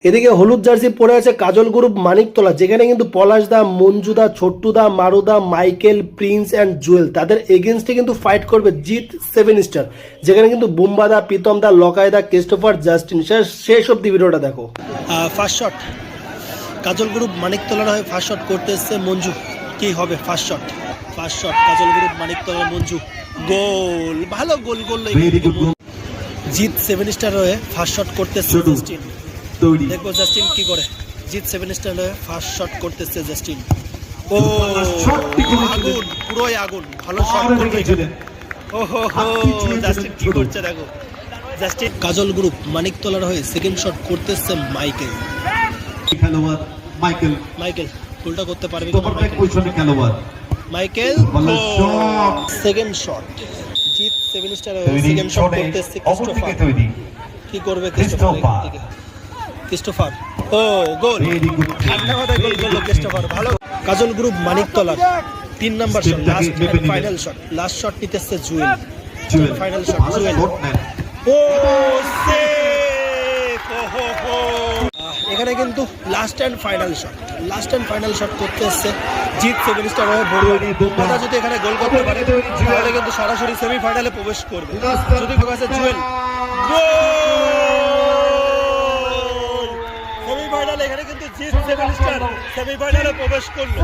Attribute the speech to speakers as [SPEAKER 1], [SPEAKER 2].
[SPEAKER 1] এদিকে হলুদ জার্সি পরে আছে কাজল গ্রুপ মানিকতলা, যেখানে কিন্তু পলাশদা, মঞ্জুদা, ছোট্টুদা, মারুদা, মাইকেল, প্রিন্স অ্যান্ড জুয়েল তাদের এগেনস্টে কিন্তু ফাইট করবে জিত 7 স্টার, যেখানে কিন্তু বুম্বাদা, প্রীতমদা, লকায়দা, ক্রিস্টোফার, জাস্টিন। শেষ অব্দি ভিডিওটা দেখো। ফার্স্ট শট কাজল গ্রুপ মানিকতলার হয়ে ফার্স্ট শট করতে এসছে মঞ্জু। কি হবে ফার্স্ট শট কাজল গ্রুপ মানিকতলার মঞ্জু, গোল, ভালো গোল করলো। জিত 7 স্টার হয়ে ফার্স্ট শট করতে এসছে জাস্টিন। দেখবো জাস্টিন কি করে। জিত 7 স্টার হয়ে ফার্স্ট শট করতেছে জাস্টিন। ও আগুন, পুরোই আগুন, ভালো শট করবে। ওহো জাস্টিন কি করছে দেখো। জাস্টিন কাজল গ্রুপ মানিকতলার হয়ে সেকেন্ড শট করতেছে মাইকেল। মাইকেল উল্টা করতে পারবে মাইকেল। সেকেন্ড শট জিত 7 স্টার হয়ে সেকেন্ড শট করতেছে ক্রিস্টোফার। কি করবে ক্রিস্টোফার? ও গোল, ঠান্ডা মাথায় গোল করলো ক্রিস্টোফার, ভালো। কাজল গ্রুপ মানিকতলার 3 number shot, last final shot. Last shot নিতেছে জুয়েল। Final shot Jewel. ও সেভ! ওহো এখানে কিন্তু লাস্ট এন্ড ফাইনাল শট করতে এসছে জিত 7 স্টার হয়ে। বোম্বাদা যদি এখানে গোল করতে পারে তাহলে কিন্তু সরাসরি সেমিফাইনালে প্রবেশ করবে। যদি ফোকাসে জুয়েল, সেমিফাইনাল, এখানে কিন্তু জিত 7 স্টার সেমিফাইনালে প্রবেশ করলো।